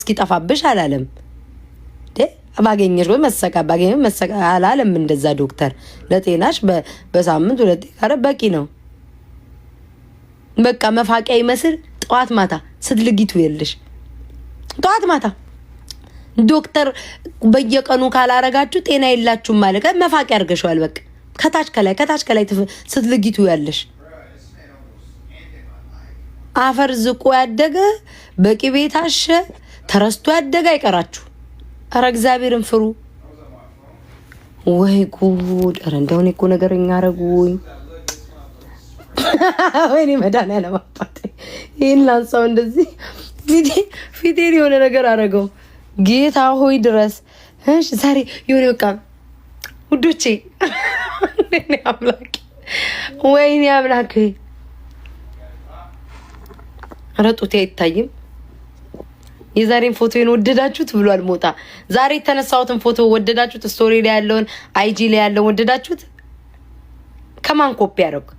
እስኪጠፋብሽ አላለም ባገኘሽ ወይ መሰቃ ባገኘሽ መሰቃ አላለም። እንደዛ ዶክተር ለጤናሽ በሳምንት 2 ቀን በቂ ነው። በቃ መፋቂያ ይመስል ጠዋት ማታ ስትልጊቱ ይልሽ ጠዋት ማታ ዶክተር በየቀኑ ካላረጋችሁ ጤና የላችሁም ማለት መፋቂያ አርገሽዋል። በቃ ከታች ከላይ ስትልጊቱ ያለሽ አፈር ዝቆ ያደገ በቂቤ ታሸ ተረስቶ ያደገ አይቀራችሁ። አረ እግዚአብሔርን ፍሩ። ወይ ጉድ! አረ እንደው እኮ ነገርኛ አረጉኝ። ወይኔ መድኃኒዓለም አባቴ ይሄን ላንሳው እንደዚህ ፊቴን የሆነ ነገር አረገው። ጌታ ሆይ ድረስ። እሺ ዛሬ የሆነ በቃ ውዶቼ ወይኔ አምላክ ረጡት አይታይም። የዛሬን ፎቶን ወደዳችሁት ብሏል ሞጣ። ዛሬ የተነሳሁትን ፎቶ ወደዳችሁት? ስቶሪ ላይ ያለውን አይጂ ላይ ያለውን ወደዳችሁት? ከማን ኮፒ ያደረኩ?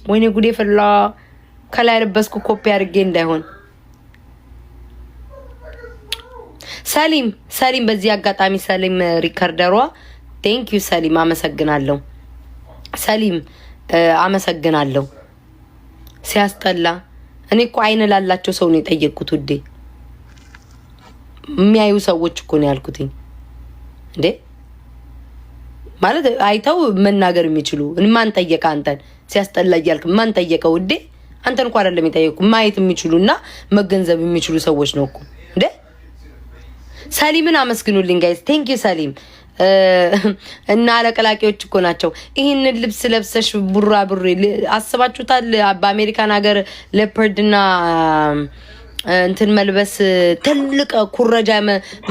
ወይኔ ጉዴ ፈላ። ከላይ ለበስኩ ኮፒ አድርጌ እንዳይሆን። ሰሊም በዚህ አጋጣሚ ሰሊም ሪከርደሯ ቴንክ ዩ ሰሊም፣ አመሰግናለሁ ሰሊም፣ አመሰግናለሁ። ሲያስጠላ። እኔ እኮ አይን ላላቸው ሰው ነው የጠየቅኩት ውዴ። የሚያዩ ሰዎች እኮ ነው ያልኩትኝ እንዴ። ማለት አይተው መናገር የሚችሉ ማን ጠየቀ አንተን? ሲያስጠላ እያልክ ማን ጠየቀ ውዴ? አንተን እንኳን አይደለም የጠየቁ ማየት የሚችሉና መገንዘብ የሚችሉ ሰዎች ነው እኮ እንዴ። ሰሊምን አመስግኑልኝ ጋይስ። ቴንክ ዩ ሰሊም። እና አለቀላቂዎች እኮ ናቸው። ይህንን ልብስ ለብሰሽ ቡራ ቡሬ አስባችሁታል? በአሜሪካን ሀገር ሌፐርድና እንትን መልበስ ትልቅ ኩረጃ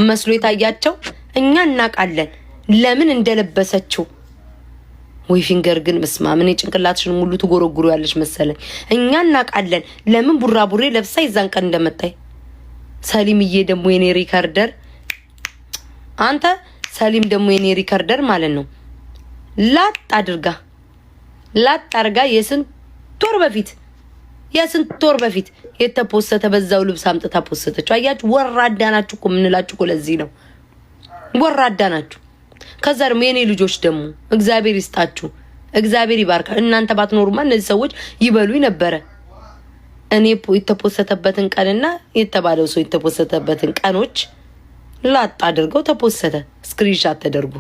መስሎ የታያቸው እኛ እናውቃለን ለምን እንደለበሰችው። ወይ ፊንገር ግን መስማ ምን ጭንቅላትሽን ሙሉ ትጎረጉሩ ያለሽ መሰለኝ። እኛ እናውቃለን ለምን ቡራ ቡሬ ለብሳ ይዛን ቀን እንደመጣይ። ሰሊምዬ ደግሞ የኔ ሪከርደር አንተ ሰሊም ደግሞ የኔ ሪከርደር ማለት ነው። ላጥ አድርጋ የስንት ወር በፊት የተፖሰተ በዛው ልብስ አምጥታ ፖሰተችው። አያችሁ ወራዳ ናችሁ እኮ የምንላችሁ እኮ ለዚህ ነው። ወራዳ ናችሁ። ከዛ ደግሞ የኔ ልጆች ደግሞ እግዚአብሔር ይስጣችሁ፣ እግዚአብሔር ይባርካ። እናንተ ባትኖሩማ እነዚህ ሰዎች ይበሉኝ ነበረ። እኔ የተፖሰተበትን ቀንና የተባለው ሰው የተፖሰተበትን ቀኖች ላጥ አድርገው ተፖሰተ፣ ስክሪንሻት ተደርጎ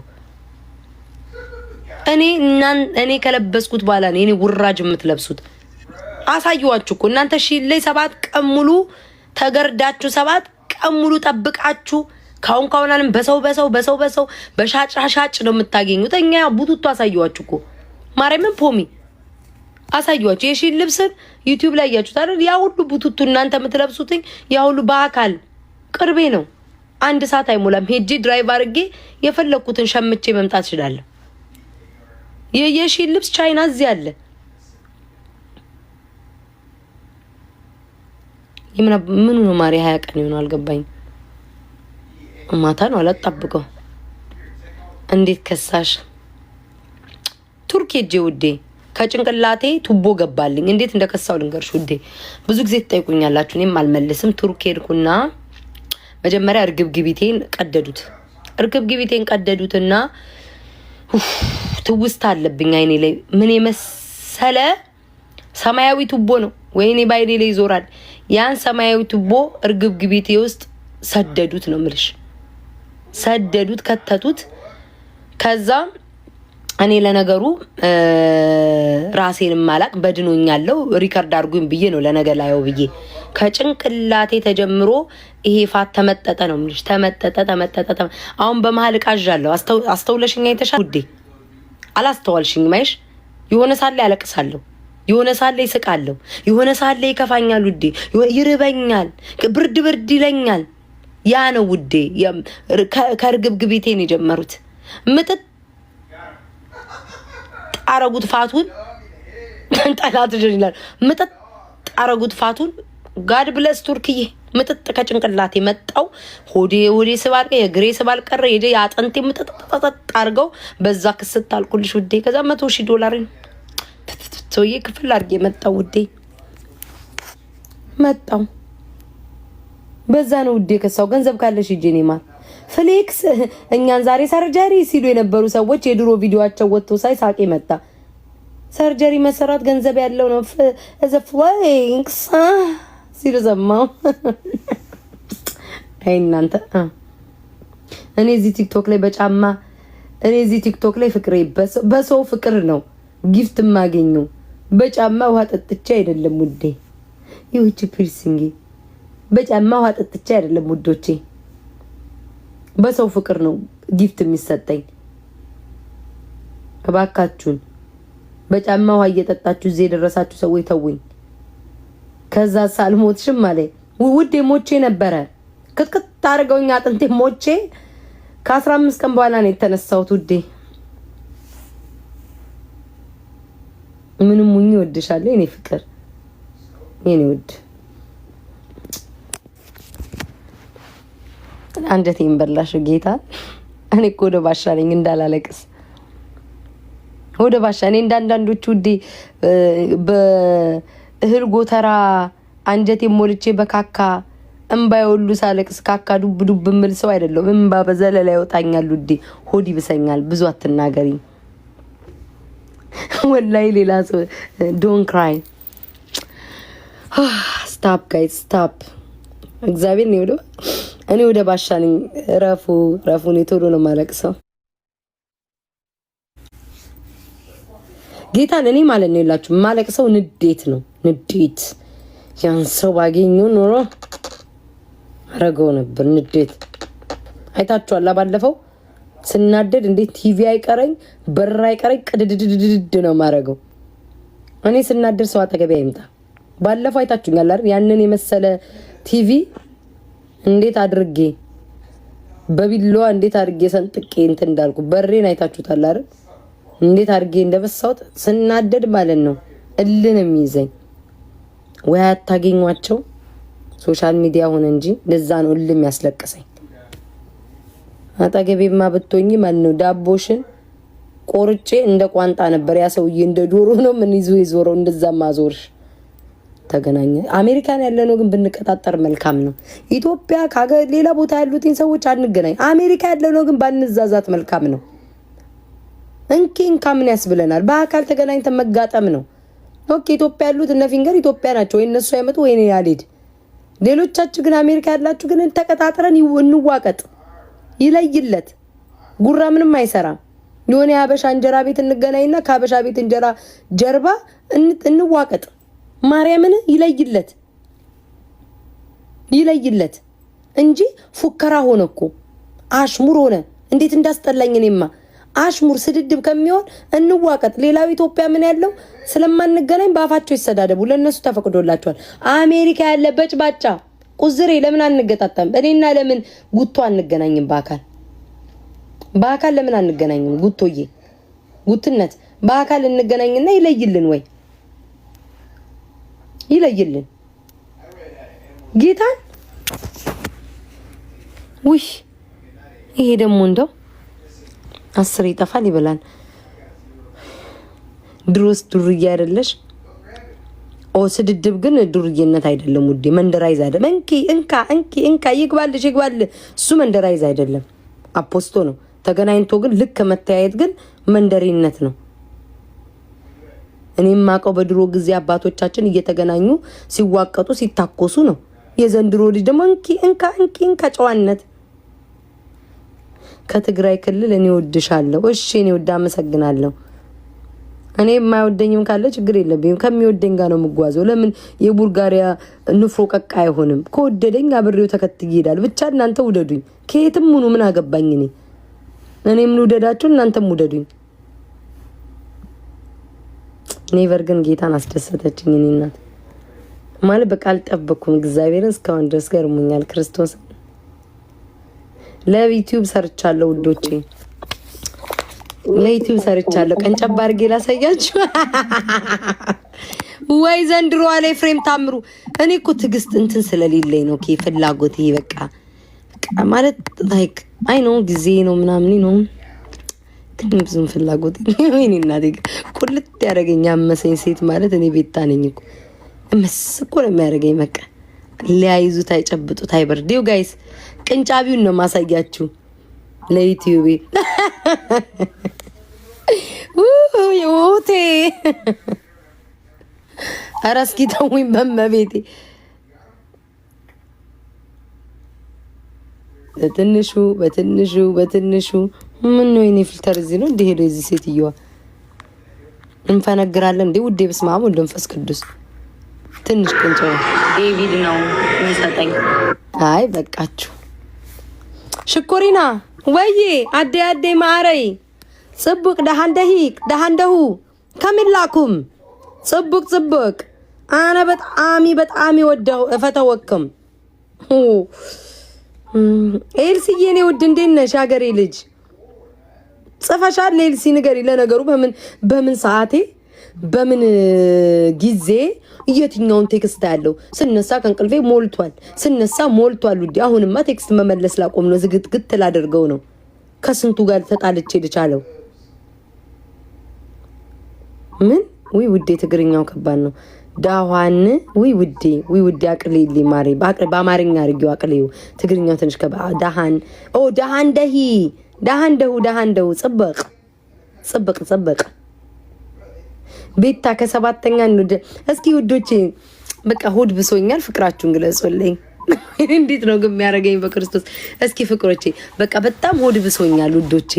እኔ ከለበስኩት በኋላ ነው እኔ ውራጅ የምትለብሱት። አሳዩዋችሁ እኮ እናንተ ላይ 7 ቀን ሙሉ ተገርዳችሁ 7 ቀን ሙሉ ጠብቃችሁ ካሁንም በሰው በሻጭ ነው የምታገኙት። እኛ ቡቱቱ አሳዩዋችሁ እኮ ማርያምን ፖሚ አሳዩዋችሁ። የሺ ልብስን ዩቲዩብ ላይ ያያችሁት አይደል? ያ ሁሉ ቡቱቱ እናንተ የምትለብሱትኝ ያ ሁሉ በአካል ቅርቤ ነው። 1 ሰዓት አይሞላም ሄጂ ድራይቭ አድርጌ የፈለኩትን ሸምቼ መምጣት እችላለሁ። የሺ ልብስ ቻይና እዚህ አለ። ምን ነው ማሪ 20 ቀን ይሆናል አልገባኝ። ማታ ነው አላጣብቀው። እንዴት ከሳሽ ቱርክ ሄጄ ውዴ ከጭንቅላቴ ቱቦ ገባልኝ። እንዴት እንደከሳው ልንገርሽ ውዴ። ብዙ ጊዜ ትጠይቁኛላችሁ እኔም አልመልስም። ቱርክ ሄድኩና መጀመሪያ እርግብግቢቴን ቀደዱትና ትውስታ አለብኝ አይኔ ላይ ምን የመሰለ ሰማያዊ ቱቦ ነው ወይኔ ባይኔ ላይ ይዞራል። ያን ሰማያዊ ቱቦ እርግብግቢቴ ውስጥ ሰደዱት ነው ምልሽ። ሰደዱት ከተቱት። ከዛ እኔ ለነገሩ ራሴን ማላቅ በድኖኛለሁ። ሪከርድ አድርጉኝ ብዬ ነው ለነገ ላየው ብዬ ከጭንቅላቴ ተጀምሮ ይሄ ፋት ተመጠጠ ነው ምልሽ። ተመጠጠ። አሁን በመሃል ቃዣለሁ። አስተውለሽኛ የተሻለ ውዴ አላስተዋልሽኝ ማይሽ። የሆነ ሳለ ያለቅሳለሁ፣ የሆነ ሳለ ይስቃለሁ፣ የሆነ ሳለ ይከፋኛል ውዴ፣ ይርበኛል፣ ብርድ ይለኛል። ያ ነው ውዴ። ከርግብግቢቴን የጀመሩት ምጥጥ አረጉት ፋቱን ጠላት ይላል። ምጥጥ አረጉት ፋቱን። ጋድ ብለስ ቱርክዬ ምጥጥ ከጭንቅላቴ መጣው። ሆዴ ስባልቀ የግሬ ስባልቀረ የደ ያጠንቴ ምጥጥ አርገው በዛ ክስት አልኩልሽ ውዴ። ከዛ $100,000 ሰውዬ ክፍል አድርጌ መጣው ውዴ። መጣው በዛ ነው ውዴ ከሳው ገንዘብ ካለሽ ሂጂኔማ ፍሌክስ እኛን ዛሬ ሰርጀሪ ሲሉ የነበሩ ሰዎች የድሮ ቪዲዮአቸው ወጥቶ ሳይ ሳቄ መጣ። ሰርጀሪ መሰራት ገንዘብ ያለው ነው as a flex ሲሉ ሰማሁ። አይ እናንተ እኔ እዚህ ቲክቶክ ላይ በጫማ እኔ እዚህ ቲክቶክ ላይ ፍቅሬ በሰው ፍቅር ነው ጊፍት ማገኘው በጫማ ውሃ ጠጥቼ አይደለም ውዴ። ይውጭ ፒርሲንግ በጫማ ውሃ ጠጥቼ አይደለም ውዶቼ። በሰው ፍቅር ነው ጊፍት የሚሰጠኝ። እባካችሁን በጫማ ውሃ እየጠጣችሁ እዚህ የደረሳችሁ ሰዎች ተውኝ። ከዛ ሳልሞትሽም ማለት ውዴ ሞቼ ነበረ ክትክት አድርገውኝ አጥንቴ ሞቼ ከ15 ቀን በኋላ ነው የተነሳሁት ውዴ። ምንም ሙኝ ወድሻለሁ የኔ ፍቅር የኔ ውድ። አንጀቴን በላሽ ጌታ። እኔ እኮ ወደ ባሻ ነኝ እንዳላለቅስ ወደ ባሻ እኔ እንዳንዳንዶቹ ውዴ በእህል ጎተራ አንጀቴን ሞልቼ በካካ እምባይ ሁሉ ሳለቅስ ካካ ዱብ ዱብ ምል ሰው አይደለም። እምባ በዘለላ ይወጣኛል ውዴ። ሆዲ ብሰኛል። ብዙ አትናገሪ ወላይ ሌላ ሰው ዶንት ክራይ ስታፕ ጋይስ ስታፕ። እግዚአብሔር ነው እኔ ወደ ባሻ ነኝ። ረፉ ነው ቶሎ ነው ማለቅሰው ጌታን እኔ ማለት ነው ይላችሁ ማለቅሰው ንዴት ነው ንዴት። ያን ሰው ባገኘው ኖሮ አረገው ነበር ንዴት። አይታችኋል ባለፈው ስናደድ እንዴት ቲቪ አይቀረኝ በር አይቀረኝ ቅድድድድድ ነው ማረገው። እኔ ስናደድ ሰው አጠገቤ አይምጣ። ባለፈው አይታችሁኛል አይደል? ያንን የመሰለ ቲቪ እንዴት አድርጌ በቢላዋ እንዴት አድርጌ ሰንጥቄ እንትን እንዳልኩ በሬን አይታችሁታል አይደል? እንዴት አድርጌ እንደበሳሁት ስናደድ ማለት ነው። እልን የሚይዘኝ ወይ አታገኟቸው ሶሻል ሚዲያ ሆነ እንጂ ለዛ ነው እልም ያስለቀሰኝ። አጠገቤማ ብትሆኚ ማለት ነው ዳቦሽን ቆርጬ እንደ ቋንጣ ነበር ያ ሰውዬ እንደ ዶሮ ነው ምን ይዞ ይዞረው እንደዛ ማዞርሽ። ተገናኘ አሜሪካን ያለ ነው ግን ብንቀጣጠር መልካም ነው። ኢትዮጵያ ካገ ሌላ ቦታ ያሉትን ሰዎች አንገናኝ። አሜሪካ ያለ ነው ግን ባንዛዛት መልካም ነው። እንኪን ካምን ያስብለናል። በአካል ተገናኝተን መጋጠም ነው። ኦኬ ኢትዮጵያ ያሉት እነ ፊንገር ኢትዮጵያ ናቸው። እነሱ አይመጡ ወይ እኔ ያልሄድ። ሌሎቻችሁ ግን አሜሪካ ያላችሁ ግን ተቀጣጥረን እንዋቀጥ። ይለይለት ጉራ ምንም አይሰራም። የሆነ የሀበሻ እንጀራ ቤት እንገናኝና ከሀበሻ ቤት እንጀራ ጀርባ እንዋቀጥ። ማርያምን ይለይለት እንጂ ፉከራ ሆነ እኮ አሽሙር ሆነ። እንዴት እንዳስጠላኝ እኔማ አሽሙር ስድድብ ከሚሆን እንዋቀጥ። ሌላው ኢትዮጵያ ምን ያለው ስለማንገናኝ ባፋቸው ይሰዳደቡ። ለነሱ ተፈቅዶላቸዋል። አሜሪካ ያለ በጭባጫ ቁዝሬ ለምን አንገጣጣም? እኔና ለምን ጉቶ አንገናኝም? በአካል ለምን አንገናኝም? ጉቶዬ ጉትነት በአካል እንገናኝና ይለይልን ወይ ይለይልን ጌታን። ውይ ይሄ ደግሞ እንደው 10 ይጠፋል ይበላል። ድሮስ ዱርዬ አይደለሽ? ኦ ስድድብ ግን ዱርዬነት አይደለም ውዴ። መንደራይዝ አይደለም። እንካ ይግባልሽ። እሱ መንደራይዝ አይደለም አፖስቶ ነው። ተገናኝቶ ግን ልክ መተያየት ግን መንደሪነት ነው። እኔም ማቀው በድሮ ጊዜ አባቶቻችን እየተገናኙ ሲዋቀጡ ሲታኮሱ ነው። የዘንድሮ ልጅ ደግሞ እንካ ጨዋነት። ከትግራይ ክልል እኔ ወድሻለሁ። እሺ እኔ ወዳ አመሰግናለሁ። እኔ የማይወደኝም ካለ ችግር የለብኝም። ከሚወደኝ ጋር ነው የምጓዘው። ለምን የቡልጋሪያ ንፍሮ ቀቃ አይሆንም? ከወደደኝ አብሬው ተከትዬ ይሄዳል። ብቻ እናንተ ውደዱኝ። ከየትም ሁኑ ምን አገባኝ እኔ። እኔም ልውደዳችሁ እናንተም ውደዱኝ። ኔቨር ግን ጌታን አስደሰተችኝ። እኔ እናት ማለት በቃ አልጠበኩም። እግዚአብሔርን እስካሁን ድረስ ገርሞኛል። ክርስቶስ ለዩቲዩብ ሰርቻለሁ ውዶቼ፣ ለዩቲዩብ ሰርቻለሁ። ቀንጨባ አድርጌ ላሳያችሁ። ወይ ዘንድሮ ላይ ፍሬም ታምሩ። እኔ እኮ ትዕግስት እንትን ስለሌለኝ ነው ፍላጎት። ይሄ በቃ ማለት ላይክ አይ ነው ጊዜ ነው ምናምን ነው ግን ብዙም ፍላጎት ነው። እኔ እናቴ ቁልጥ ያደረገኝ አመሰኝ ሴት ማለት እኔ ቤታ ነኝ እኮ። እመስኮ ነው የሚያደርገኝ። በቃ ሊያይዙት አይጨብጡት አይበርዴው ጋይስ ቅንጫቢውን ነው ማሳያችሁ ለዩቲዩብ ዮቴ አራስኪ ተውኝ በመቤቴ በትንሹ ምን ነው የኔ ፊልተር እዚህ ነው እንዴ ሄዶ እዚህ ሴትዮዋ እንፈነግራለን እንዴ ውዴ በስመ አብ ወወልድ ወመንፈስ ቅዱስ ትንሽ ቅንጮ ዴቪድ ነው የሚሰጠኝ አይ በቃችሁ ሽኮሪና ወዬ አዴ ማረይ ጽቡቅ ደሃንደሁ ከሚላኩም ጽቡቅ አነ በጣም ይወደው እፈተወክም ኤልሲዬ እኔ ውድ እንዴት ነሽ ሀገሬ ልጅ ጽፈሻል ኤልሲ ንገሪ ለነገሩ በምን ሰዓቴ በምን ጊዜ የትኛውን ቴክስት ያለው ስነሳ ከንቅልፌ ሞልቷል ውዴ አሁንማ ቴክስት መመለስ ላቆም ነው ዝግትግት ላደርገው ነው ከስንቱ ጋር ተጣልቼ ልቻለው ምን ውዴ ትግርኛው ከባድ ነው ዳዋን ውዴ አቅልይሊ ማሪ በአማርኛ አርጊው አቅልዩ ትግርኛው ትንሽ ከባድ ዳሃንደሁ ጽብቅ ቤታ ከሰባተኛ እንደ እስኪ ውዶቼ በቃ ሆድ ብሶኛል ፍቅራችሁን ግለጹልኝ እንዴት ነው ግን የሚያረገኝ በክርስቶስ እስኪ ፍቅሮቼ በቃ በጣም ሆድ ብሶኛል ውዶቼ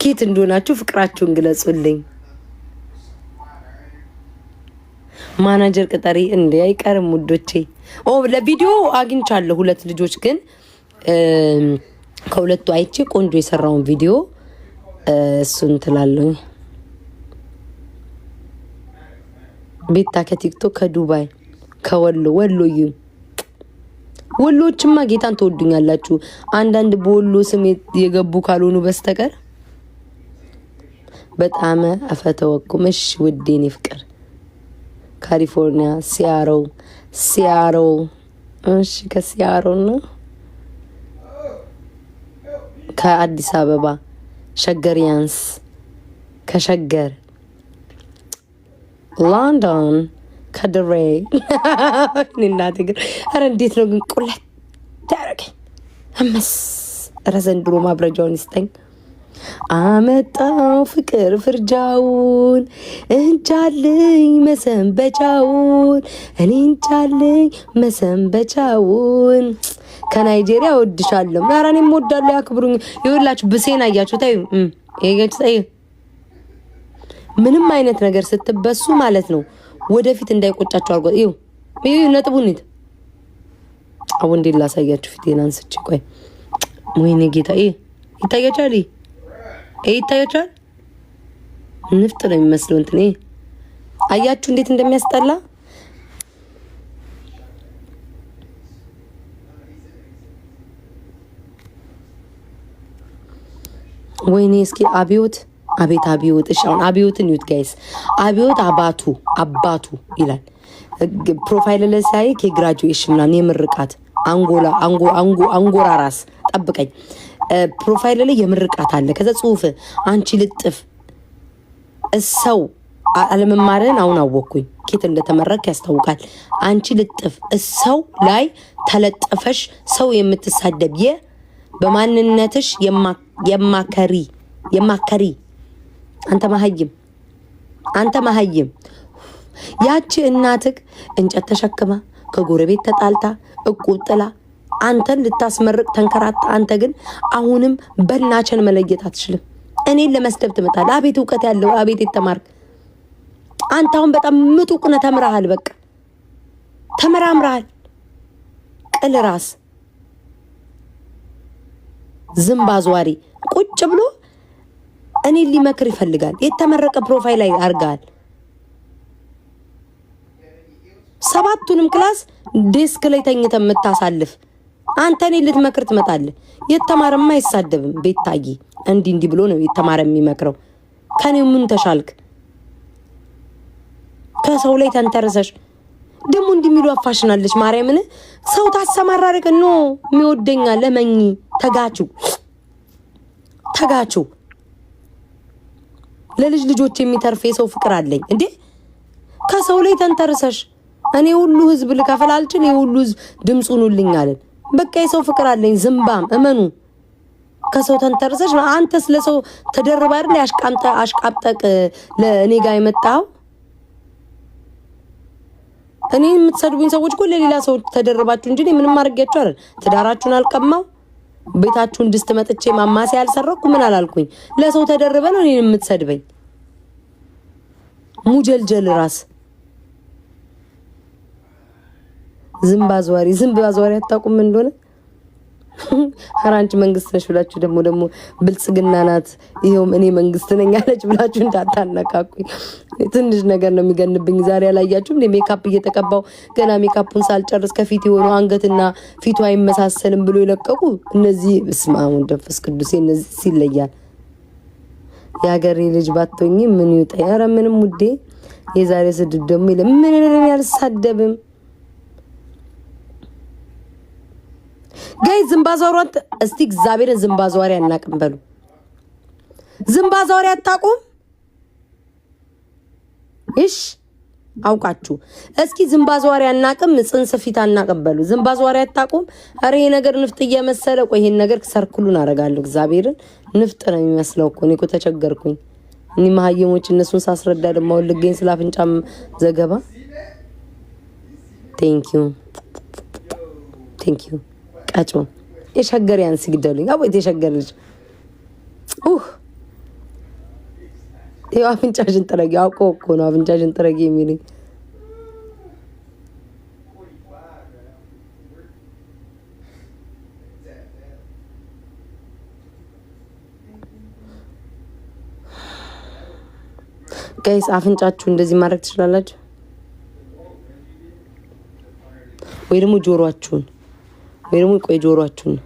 ኬት እንደሆናችሁ ፍቅራችሁን ግለጹልኝ ማናጀር ቅጠሪ እንዴ አይቀርም ውዶቼ ለቪዲዮ አግኝቻለሁ ሁለት ልጆች ግን ከሁለቱ አይቼ ቆንጆ የሰራውን ቪዲዮ እሱን ትላለሁ ቤታ ከቲክቶክ ከዱባይ ወሎችማ ጌታን ተወዱኛላችሁ አንዳንድ በወሎ ስም የገቡ ካልሆኑ በስተቀር በጣም አፈተወኩምሽ ውዴኔ ፍቅር ካሊፎርኒያ ሲያሮ እሺ ከሲያሮ ነው ከአዲስ አበባ ሸገሪያንስ ከሸገር ሎንዶን ከድሬ እናቴ ግን ኧረ እንዴት ነው ግን ቁለት ታረገኝ አመስ ረዘንድሮ ማብረጃውን ይስጠኝ አመጣው ፍቅር ፍርጃውን እንጃልኝ መሰንበቻውን እኔ እንጃልኝ መሰንበቻውን ከናይጄሪያ ወድሻለሁ ኧረ እኔም ወዳለሁ ያክብሩኝ ይኸውላችሁ ብሴን አያችሁ ታዩ ታዩ ምንም አይነት ነገር ስትበሱ ማለት ነው ወደፊት እንዳይቆጫችሁ አርጎ ይኸው ነጥቡን አሁን እንዴት ላሳያችሁ ፊቴን አንስቼ ቆይ ወይኔ ጌታ ይታያችኋል ይታያችኋል ንፍጥ ነው የሚመስለው እንትን አያችሁ እንዴት እንደሚያስጠላ ወይኔ እስኪ አብዮት እሺ አሁን አብዮትን ዩት ጋይስ አብዮት አባቱ ይላል ፕሮፋይል ላይ ሳይ ከግራጁዌሽን ምናምን የምርቃት አንጎራ ራስ ጠብቀኝ ፕሮፋይል ላይ የምርቃት አለ ከዛ ጽሁፍ አንቺ ልጥፍ እሰው አለመማረን አሁን አወኩኝ ኬት እንደተመረክ ያስታውቃል አንቺ ልጥፍ እሰው ላይ ተለጠፈሽ ሰው የምትሳደብ በማንነትሽ የማከሪ አንተ መሀይም ያቺ እናትክ እንጨት ተሸክማ ከጎረቤት ተጣልታ እቁጥላ አንተን ልታስመርቅ ተንከራታ አንተ ግን አሁንም በናቸን መለየት አትችልም እኔን ለመስደብ ትመጣለህ አቤት ዕውቀት ያለው አቤት የተማርክ አንተ አሁን በጣም ምጡቅ ነህ ተምረሃል በቃ ተመራምረሃል ቅል ራስ ዝምባዟሪ ቁጭ ብሎ እኔ ሊመክር ይፈልጋል የተመረቀ ፕሮፋይል ላይ አርጋል ሰባቱንም ክላስ ዴስክ ላይ ተኝተህ የምታሳልፍ አንተ እኔ ልትመክር ትመጣለህ የተማረማ አይሳደብም ቤታዬ እንዲህ ብሎ ነው የተማረ የሚመክረው ከኔው ምን ተሻልክ ከሰው ላይ ተንተርሰሽ ደሞ እንደሚሉ አፋሽናለች ማርያምን ሰው ታሰማራረከ ነው የሚወደኛል ለመኝ ተጋቹ ለልጆች የሚተርፍ የሰው ፍቅር አለኝ እንዴ ከሰው ላይ ተንተርሰሽ እኔ ሁሉ ህዝብ ልከፈል አልችል። የሁሉ ህዝብ ድምጹን ሁሉኝ አለን። በቃ የሰው ፍቅር አለኝ። ዝምባም እመኑ። ከሰው ተንተርሰሽ አንተ ስለሰው ተደርባ አይደል አሽቃብጠቅ ለእኔ ጋር የመጣው። እኔ የምትሰድቡኝ ሰዎች እኮ ለሌላ ሰው ተደርባችሁ እንጂ ምንም ማድረጊያችሁ አይደል። ትዳራችሁን አልቀማው፣ ቤታችሁን ድስት መጥቼ ማማሲ ያልሰረኩ ምን አላልኩኝ። ለሰው ተደርበ ነው እኔን የምትሰድበኝ። ሙጀልጀል ራስ ዝምብ አዝዋሪ አታውቁም እንደሆነ። ሀራንች መንግስት ነሽ ብላችሁ ደግሞ ብልጽግና ናት ይሄውም እኔ መንግስት ነኝ አለች ብላችሁ እንዳታነቃቁኝ። ትንሽ ነገር ነው የሚገንብኝ። ዛሬ ያላያችሁም ሜካፕ እየተቀባው ገና ሜካፑን ሳልጨርስ ከፊት የሆኑ አንገትና ፊቱ አይመሳሰልም ብሎ የለቀቁ እነዚህ እስማሙ ደፍስ ቅዱስ እነዚህ ሲለያል። የሀገሬ ልጅ ባትሆኚ ምን ይውጣ? ኧረ ምንም ውዴ። የዛሬ ስድብ ደግሞ ምን ያልሳደብም ጋይ ዝምባዛውራን እስቲ እግዚአብሔርን ዝምባዛውሪ አናቅም በሉ። ዝምባዛውሪ አታቁም? እሺ አውቃችሁ እስኪ ዝምባዛውሪ አናቅም፣ ጽንስ ፊት አናቅም በሉ። ዝምባዛውሪ አታቁም? አረ ይሄ ነገር ንፍጥ እየመሰለ ቆይ ይሄን ነገር ሰርክሉን አረጋለሁ። እግዚአብሔርን ንፍጥ ነው የሚመስለው እኮ እኔ እኮ ተቸገርኩኝ። እኔ ማህየሞች እነሱን ሳስረዳ ደግሞ ልገኝ ስላፍንጫም ዘገባ ቴንክ ዩ ቃጭ የሸገር ያን ሲግደሉኝ አቦይ ተሸገርልሽ ይሄ አፍንጫሽን ጥረጊ አውቆ እኮ ነው አፍንጫሽን ጥረጊ የሚሉኝ። ጋይስ አፍንጫችሁ እንደዚህ ማድረግ ትችላላችሁ ወይ ደግሞ ጆሮአችሁን ወይ ደግሞ ቆይ ጆሮአችሁን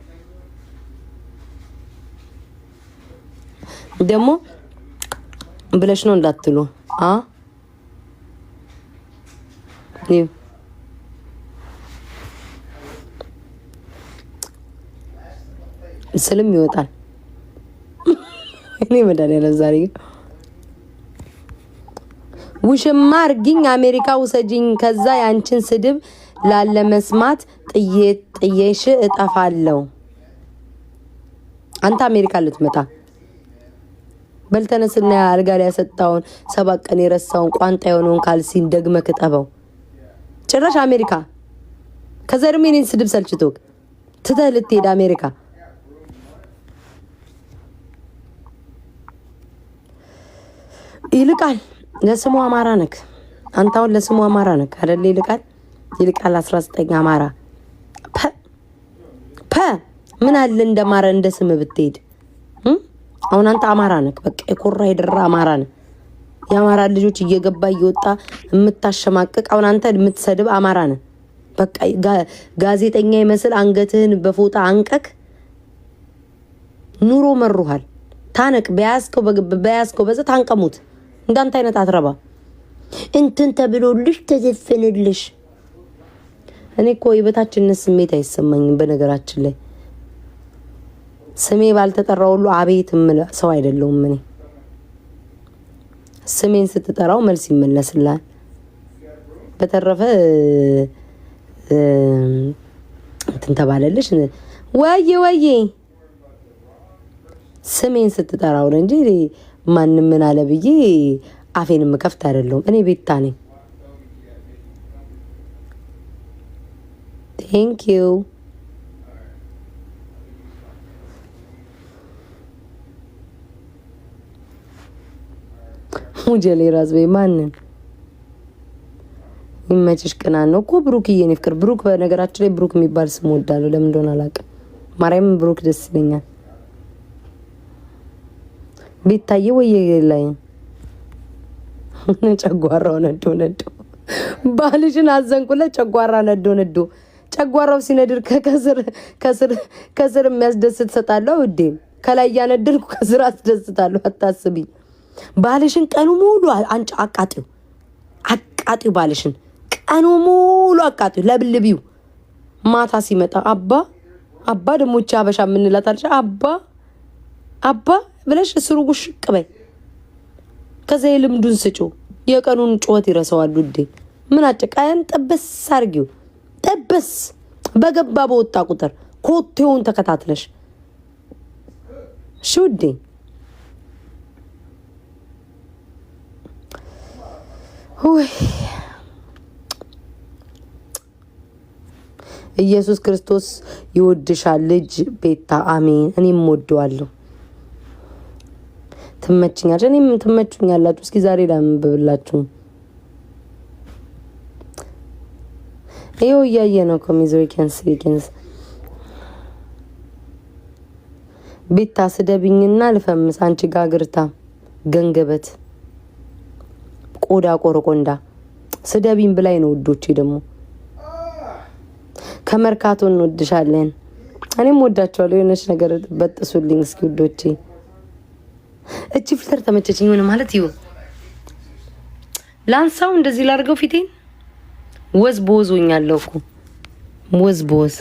ደግሞ ብለሽ ነው እንዳትሉ ስልም ይወጣል። እኔ መድኃኒዓለም ዛሬ ውሽማ አርጊኝ አሜሪካ ውሰጂኝ ከዛ ያንቺን ስድብ ላለ መስማት ጥዬሽ እጠፋለሁ። አንተ አሜሪካ ልትመጣ በልተነስና አልጋ ላይ ያሰጣውን 7 ቀን የረሳውን ቋንጣ የሆነውን ካልሲን ደግመህ እጠበው። ጭራሽ አሜሪካ ከዛ ደግሞ እኔን ስድብ ሰልችቶክ ትተህ ልትሄድ አሜሪካ። ይልቃል ለስሙ አማራ ነክ አንተ አሁን ለስሙ አማራ ነክ አይደል? ይልቃል 19 አማራ ምን አለ እንደማረ እንደ ስም ብትሄድ አሁን አንተ አማራ ነክ በቃ የኮራ የደራ አማራ ነህ። የአማራ ልጆች እየገባ እየወጣ የምታሸማቅቅ አሁን አንተ የምትሰድብ አማራ ነህ። በቃ ጋዜጠኛ ይመስል አንገትህን በፎጣ አንቀክ ኑሮ መሩሃል። ታነቅ በያዝከው በዛ ታንቀሙት። እንዳንተ አይነት አትረባ እንትን ተብሎልሽ ተዘፈነልሽ። እኔ እኮ የበታችነት ስሜት አይሰማኝም። በነገራችን ላይ ስሜ ባልተጠራው ሁሉ አቤት ሰው አይደለሁም። እኔ ስሜን ስትጠራው መልስ ይመለስልሃል። በተረፈ እንትን ተባለልሽ ወይ ስሜን ስትጠራው ነው እንጂ ማንም ምን አለ ብዬ አፌን መከፍት አይደለሁም። እኔ ቤታ ነኝ። ቴንክ ዩ ሙጀሌ ራዝቤ ማንን ይመችሽ? ቅና ነው እኮ ብሩክዬ፣ የኔ ፍቅር ብሩክ። በነገራችን ላይ ብሩክ የሚባል ስም ወዳለሁ። ለምን እንደሆነ አላውቅም። ማርያም ብሩክ ደስ ይለኛል። ቤታዬ ወይ ላይ ጨጓራው ነዶ ባልሽን አዘንኩለት። ጨጓራ ነዶ ጨጓራው ሲነድር ከስር የሚያስደስት ሰጣለሁ። ውዴ ከላይ ያነድርኩ ከስር አስደስታለሁ። አታስቢ። ባልሽን ቀኑ ሙሉ አንቺ አቃጢው ባልሽን ቀኑ ሙሉ አቃጢው ለብልቢው። ማታ ሲመጣ አባ ደግሞ እቺ አበሻ የምንላት አለች። አባ ብለሽ ስሩ ጉሽቅ በይ። ከዛ የልምዱን ስጪው። የቀኑን ጩኸት ይረሳዋል ውዴ። ምን አጨቃያን ጠበስ አርጊው ጠበስ በገባ በወጣ ቁጥር ኮቴውን ተከታትለሽ ሹዲ ወይ ኢየሱስ ክርስቶስ ይወድሻል ልጅ ቤታ አሜን። እኔም ወደዋለሁ። ትመችኛለሽ፣ እኔም ትመቹኛላችሁ። እስኪ ዛሬ ላምብብላችሁ። ይኸው እያየ ነው ኮሚዞ ዊኬንስ ቤታ ስደብኝና ልፈምስ አንቺ ጋግርታ ገንገበት ቆዳ ቆረቆንዳ ስደብኝ ብላይ ነው ውዶቼ። ደግሞ ከመርካቶ እንወድሻለን። እኔም ወዳቸዋለሁ። የሆነች ነገር በጥሱልኝ እስኪ ውዶቼ። እቺ ፊልተር ተመቸችኝ ሆነ ማለት ይው ላንሳው እንደዚህ ላድርገው ፊቴን ወዝ ቦዞኛለሁ እኮ ወዝ ቦዝ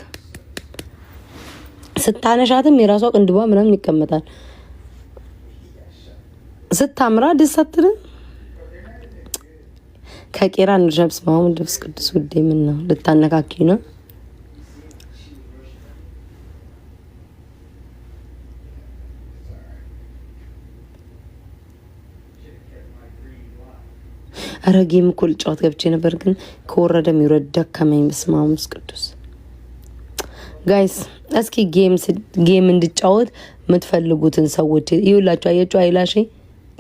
ስታነሻትም የራሷ ቅንድቧ ምናምን ይቀመጣል። ስታምራ ደሳትነ ከቄራ እንድረብስ ማሙ ድፍስ ቅዱስ ውዴ ምን ነው ልታነካኪ ነው? አረጌም ኩል ጫወት ገብቼ ነበር ግን ከወረደም ይወረድ ደከመኝ። በስመ አብ ወመንፈስ ቅዱስ ጋይስ እስኪ ጌም እንድጫወት የምትፈልጉትን ሰዎች ይውላችሁ። አያችሁ አይላሽ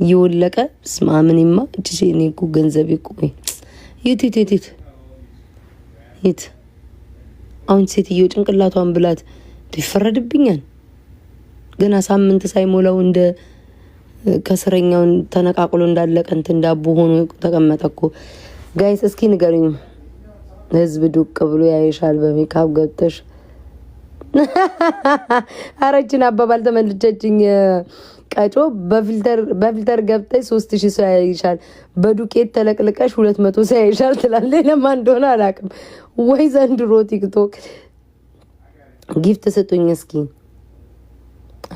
ይወለቀ በስመ አብ ምንማ እቺ እኔ እኮ ገንዘብ ይቆይ ይት አሁን ሴትዮ ጭንቅላቷን ብላት ይፈረድብኛል። ገና ሳምንት ሳይሞላው እንደ ከስረኛውን ተነቃቅሎ እንዳለቀ እንትን ዳቦ ሆኖ ተቀመጠ እኮ ጋይስ። እስኪ ንገሩኝ፣ ህዝብ ዱቅ ብሎ ያይሻል በሜካፕ ገብተሽ? አረችን አባባል ተመልጨችኝ። ቀጮ በፊልተር ገብተሽ 3000 ሰው ያይሻል፣ በዱቄት ተለቅልቀሽ 200 ሰው ያይሻል ትላለች። ለማን እንደሆነ አላውቅም። ወይ ዘንድሮ ቲክቶክ ጊፍት ስጡኝ እስኪ።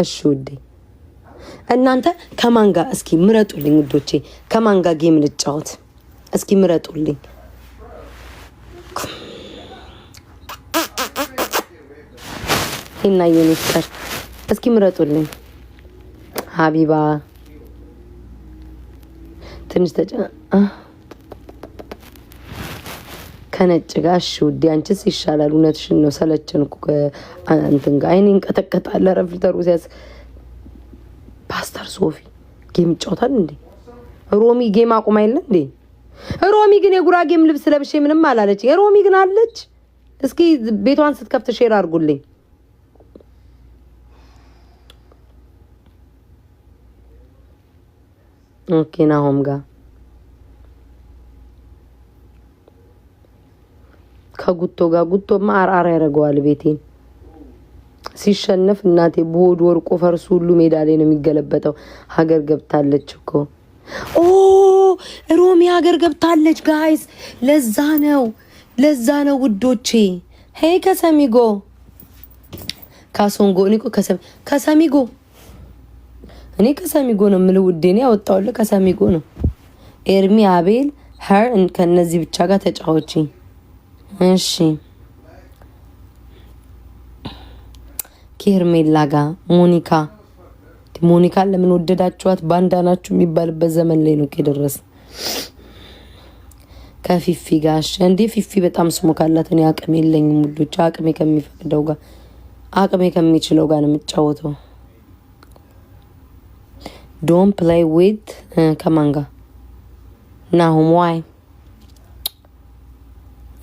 እሺ ውዴ እናንተ ከማን ጋር እስኪ ምረጡልኝ ውዶቼ። ከማን ጋር ጌም ልጫወት እስኪ ምረጡልኝ። እና የኔፍጠር እስኪ ምረጡልኝ። ሀቢባ ትንሽ ከነጭ ጋር እሺ ውዴ። አንቺስ ይሻላል። እውነትሽን ነው። ሰለቸን እኮ እንትን ጋር አይኔ እንቀጠቀጣል። ኧረ ፊልተሩ ሲያስ ፓስተር ሶፊ ጌም ጫወታል እንዴ? ሮሚ ጌም አቁማ የለ እንዴ? ሮሚ ግን የጉራጌም ልብስ ለብሼ ምንም አላለች። ሮሚ ግን አለች። እስኪ ቤቷን ስትከፍት ሼር አድርጉልኝ። ኦኬ ናሆም ጋር ከጉቶ ጋር ጉቶማ አርአር ያደርገዋል ቤቴን ሲሸነፍ። እናቴ በሆድ ወርቆ ፈርሱ ሁሉ ሜዳ ላይ ነው የሚገለበጠው። ሀገር ገብታለች እኮ ኦ ሮሚ ሀገር ገብታለች ጋይስ። ለዛ ነው ውዶቼ። ሄይ ከሰሚጎ ካሶንጎ እኔ እኮ ከሰሚጎ እኔ ከሰሚጎ ነው የምልህ ውዴ። እኔ ያወጣሁልህ ከሰሚጎ ነው። ኤርሚ አቤል ሀር ከነዚህ ብቻ ጋር ተጫወቺ እሺ። ኬርሜላ ጋር ሞኒካን ለምን ወደዳችኋት? ባንዳ ናችሁ የሚባልበት ዘመን ላይ ነው ከደረስ። ከፊፊ ጋር እንዴ ፊፊ በጣም ስሙ ካላት እኔ አቅም የለኝም ውዶች። አቅሜ ከሚፈቅደው ጋር አቅሜ ከሚችለው ጋር ነው የምጫወተው። ዶንት ፕሌይ ዊዝ ከማን ጋር ናሆም ዋይ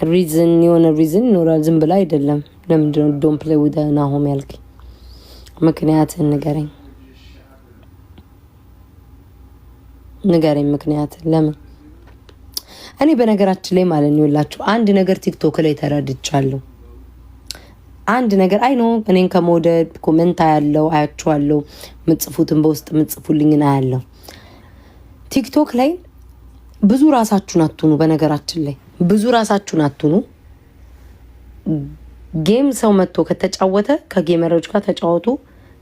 ሪዝን የሆነ ሪዝን ይኖራል። ዝም ብላ አይደለም። ለምንድነው ዶንት ፕሌይ ዊዝ ናሆም ያልክ? ምክንያትን ንገረኝ ምክንያት ለምን? እኔ በነገራችን ላይ ማለት ነው ይላችሁ አንድ ነገር ቲክቶክ ላይ ተረድቻለሁ። አንድ ነገር አይ ነው እኔን ከመውደድ ኮሜንት ያለው አያችኋለሁ። ምጽፉትን በውስጥ ምጽፉልኝና ያለው ቲክቶክ ላይ ብዙ ራሳችሁን አትኑ። በነገራችን ላይ ብዙ ራሳችሁን አትኑ። ጌም ሰው መጥቶ ከተጫወተ ከጌመሮች ጋር ተጫወቱ።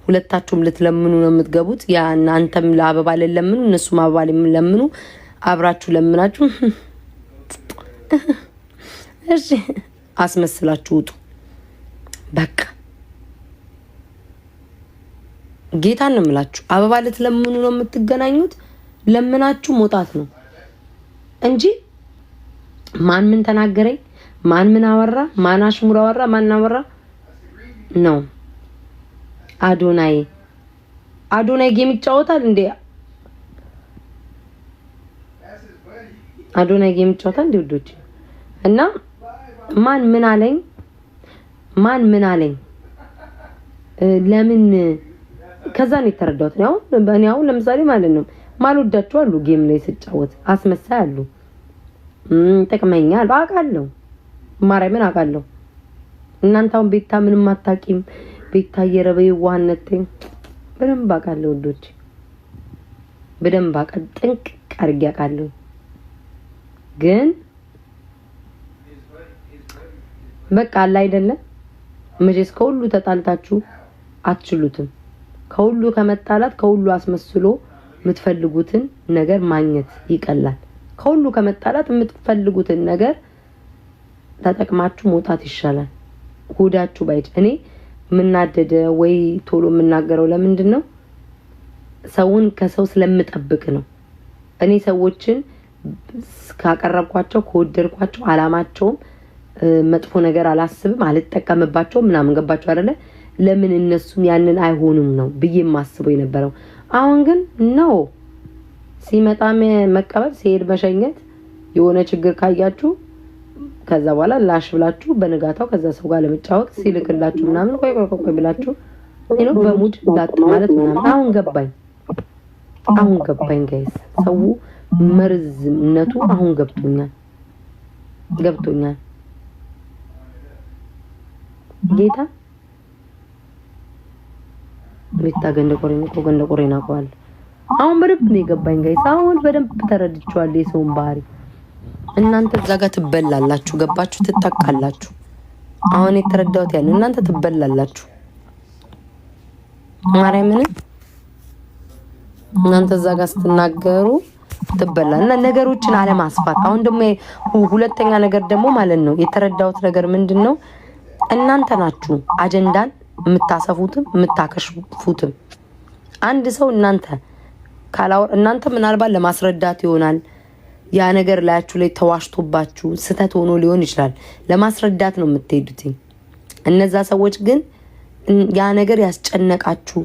ሁለታችሁም ልትለምኑ ነው የምትገቡት። ያ እናንተም ለአበባ ለምኑ እነሱም አበባ ለምኑ። አብራችሁ ለምናችሁ እሺ አስመስላችሁ ውጡ። በቃ ጌታን ነው የምላችሁ። አበባ ልትለምኑ ነው የምትገናኙት፣ ለምናችሁ መውጣት ነው እንጂ ማን ምን ተናገረኝ፣ ማን ምን አወራ፣ ማን አሽሙር አወራ፣ ማን አወራ ነው። አዶናይ ጌም ይጫወታል እንዴ? አዶናይ ጌም ይጫወታል እንዴ ውዶች? እና ማን ምን አለኝ፣ ማን ምን አለኝ፣ ለምን ከዛ ነው የተረዳሁት። እኔ አሁን ለምሳሌ ማለት ነው ማልወዳቸው አሉ፣ ጌም ላይ ስጫወት አስመሳይ አሉ፣ ጥቅመኛ አውቃለሁ፣ ማርያምን አውቃለሁ። እናንተ አሁን ቤታ ምንም አታውቂም። ቤታ የረበይ ዋህነት በደንብ አውቃለሁ ውዶች፣ በደንብ አውቃለሁ፣ ጥንቅቅ አድርጌ አውቃለሁ። ግን በቃ አለ አይደለም መቼስ ከሁሉ ተጣልታችሁ አትችሉትም። ከሁሉ ከመጣላት ከሁሉ አስመስሎ የምትፈልጉትን ነገር ማግኘት ይቀላል። ከሁሉ ከመጣላት የምትፈልጉትን ነገር ተጠቅማችሁ መውጣት ይሻላል። ሆዳችሁ ባይጭ እኔ ምናደደ ወይ ቶሎ የምናገረው ለምንድን ነው? ሰውን ከሰው ስለምጠብቅ ነው። እኔ ሰዎችን ካቀረብኳቸው ከወደድኳቸው አላማቸውም መጥፎ ነገር አላስብም፣ አልጠቀምባቸውም ምናምን። ገባችሁ አይደለ? ለምን እነሱም ያንን አይሆኑም ነው ብዬ ማስበው የነበረው። አሁን ግን ነው ሲመጣ መቀበል፣ ሲሄድ መሸኘት። የሆነ ችግር ካያችሁ ከዛ በኋላ ላሽ ብላችሁ በነጋታው ከዛ ሰው ጋር ለመጫወቅ ሲልክላችሁ ምናምን ቆይ ብላችሁ ነው በሙድ ላጥ ማለት ምናምን። አሁን ገባኝ ጋይስ። ሰው መርዝነቱ አሁን ገብቶኛል። ጌታ ቤታ ገንደ ቆሬና ቋል አሁን በደንብ ነው የገባኝ ጋይስ። አሁን በደንብ ተረድቻለሁ የሰውን ባህሪ። እናንተ እዛ ጋር ትበላላችሁ፣ ገባችሁ? ትጠቃላችሁ። አሁን የተረዳሁት ያን እናንተ ትበላላችሁ። ማርያምን እናንተ እዛ ጋር ስትናገሩ ትበላና ነገሮችን አለማስፋት። አሁን ደግሞ ሁለተኛ ነገር ደግሞ ማለት ነው የተረዳሁት ነገር ምንድነው? እናንተ ናችሁ አጀንዳን የምታሰፉትም የምታከሽፉትም። አንድ ሰው እናንተ ምናልባት ለማስረዳት ይሆናል ያ ነገር ላያችሁ ላይ ተዋሽቶባችሁ ስተት ሆኖ ሊሆን ይችላል። ለማስረዳት ነው የምትሄዱት። እነዛ ሰዎች ግን ያ ነገር ያስጨነቃችሁ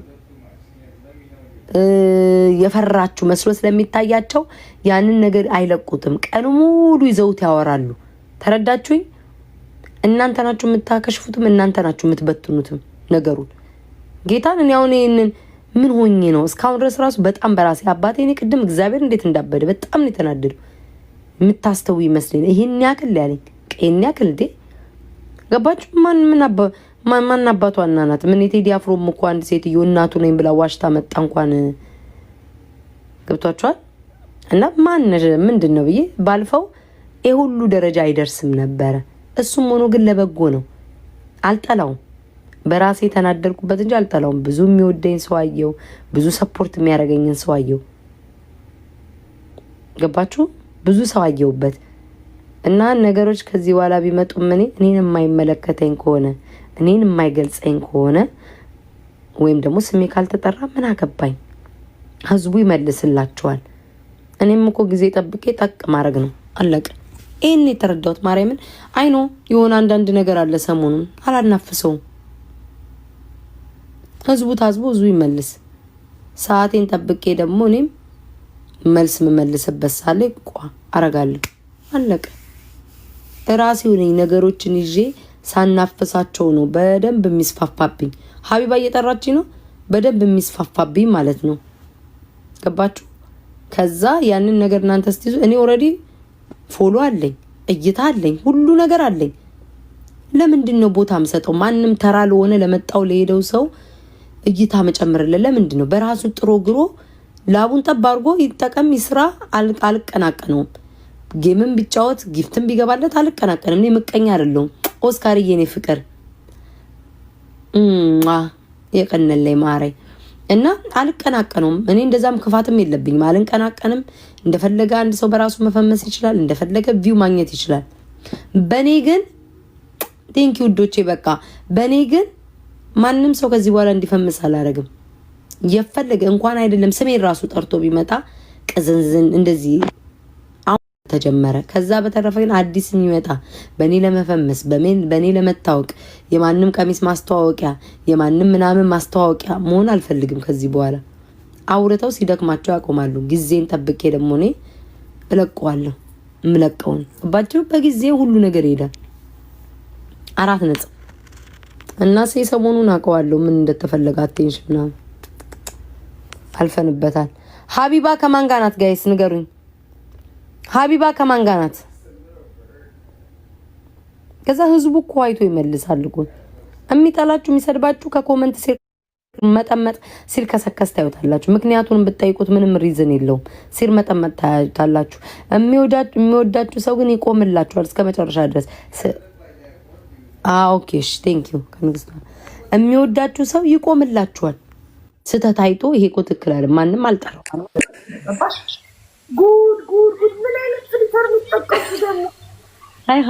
የፈራችሁ መስሎ ስለሚታያቸው ያንን ነገር አይለቁትም። ቀኑ ሙሉ ይዘውት ያወራሉ። ተረዳችሁኝ? እናንተ ናችሁ የምታከሽፉትም እናንተ ናችሁ የምትበትኑትም ነገሩን። ጌታን እኔ አሁን ይሄንን ምን ሆኜ ነው እስካሁን ድረስ ራሱ በጣም በራሴ አባቴ እኔ ቅድም እግዚአብሔር እንዴት እንዳበደ በጣም ነው የተናደደው። የምታስተው ይመስለኝ ይሄን ያክል ያለኝ ቀን ያክል እንዴ ገባችሁ? ማን አባቷ እናናት ምን የቴዲ አፍሮም እኮ አንድ ሴትዮ እናቱ ነኝ ብላ ዋሽታ መጣ እንኳን ገብቷችኋል። እና ምንድን ነው ብዬ ባልፈው ሁሉ ደረጃ አይደርስም ነበረ። እሱም ሆኖ ግን ለበጎ ነው። አልጠላውም፣ በራሴ ተናደርኩበት እንጂ አልጠላውም። ብዙ የሚወደኝ ሰው አየው፣ ብዙ ሰፖርት የሚያደርገኝን ሰው አየው። ገባችሁ? ብዙ ሰው አየውበት። እና ነገሮች ከዚህ በኋላ ቢመጡም እኔን የማይመለከተኝ ከሆነ እኔን የማይገልጸኝ ከሆነ ወይም ደግሞ ስሜ ካልተጠራ ምን አገባኝ? ህዝቡ ይመልስላቸዋል። እኔም እኮ ጊዜ ጠብቄ ጠቅ ማድረግ ነው፣ አለቀ። ይህን የተረዳሁት ማርያምን። አይኖ የሆነ አንዳንድ ነገር አለ ሰሞኑን አላናፍሰውም። ህዝቡ ታዝቦ ህዝቡ ይመልስ። ሰዓቴን ጠብቄ ደግሞ እኔም መልስ የምመልስበት ሳለ አረጋለሁ፣ አለቀ። ራሴው ነኝ ነገሮችን ይዤ ሳናፈሳቸው ነው በደንብ የሚስፋፋብኝ። ሀቢባ እየጠራችኝ ነው፣ በደንብ የሚስፋፋብኝ ማለት ነው። ገባችሁ? ከዛ ያንን ነገር እናንተ ስትይዙ እኔ ኦልሬዲ ፎሎ አለኝ፣ እይታ አለኝ፣ ሁሉ ነገር አለኝ። ለምንድን ነው ቦታ የምሰጠው? ማንም ተራ ለሆነ ለመጣው ለሄደው ሰው እይታ መጨመርለት ለምንድን ነው? በራሱ ጥሮ ግሮ ላቡን ጠብ አድርጎ ይጠቀም ይስራ። አልቀናቀነውም። ጌምም ቢጫወት ጊፍትም ቢገባለት አልቀናቀንም። እኔ ምቀኛ አይደለሁም። ኦስካር የኔ ፍቅር የቀነለይ ማረኝ እና አልቀናቀነውም። እኔ እንደዛም ክፋትም የለብኝም። አልቀናቀንም። እንደፈለገ አንድ ሰው በራሱ መፈመስ ይችላል። እንደፈለገ ቪው ማግኘት ይችላል። በኔ ግን ቴንኪ ውዶቼ በቃ በኔ ግን ማንም ሰው ከዚህ በኋላ እንዲፈምስ አላረግም። የፈለገ እንኳን አይደለም ስሜን ራሱ ጠርቶ ቢመጣ ቅዝንዝን እንደዚህ አሁን ተጀመረ። ከዛ በተረፈ ግን አዲስ የሚመጣ በኔ ለመፈመስ በኔ ለመታወቅ የማንም ቀሚስ ማስተዋወቂያ የማንም ምናምን ማስተዋወቂያ መሆን አልፈልግም። ከዚህ በኋላ አውርተው ሲደክማቸው ያቆማሉ። ጊዜን ጠብቄ ደግሞ እኔ እለቀዋለሁ። ምለቀውን ባጭሩ በጊዜ ሁሉ ነገር ይሄዳል። 4 ነጥብ እና ሰሞኑን አውቀዋለሁ ምን እንደተፈለገ አቴንሽን ነው አልፈንበታል። ሀቢባ ከማን ጋር ናት ጋይስ ንገሩኝ። ሀቢባ ከማን ጋር ናት? ከዛ ህዝቡ እኮ አይቶ ይመልሳል እኮ። የሚጠላችሁ የሚሰድባችሁ ከኮመንት ሲል መጠመጥ ሲል ከሰከስ ታዩታላችሁ። ምክንያቱን ብትጠይቁት ምንም ሪዝን የለውም። ሲል መጠመጥ ታዩታላችሁ። የሚወዳችሁ ሰው ግን ይቆምላችኋል እስከ መጨረሻ ድረስ። ኦኬ እሺ ቴንክ ዩ ከንግስት የሚወዳችሁ ሰው ይቆምላችኋል። ስተት አይቶ ይሄ እኮ ትክክል አይደለም ማንም አልጠራው። ጉድ ምን አይነት ፍሊተር ነው ተጠቀሙ ደግሞ ሃይ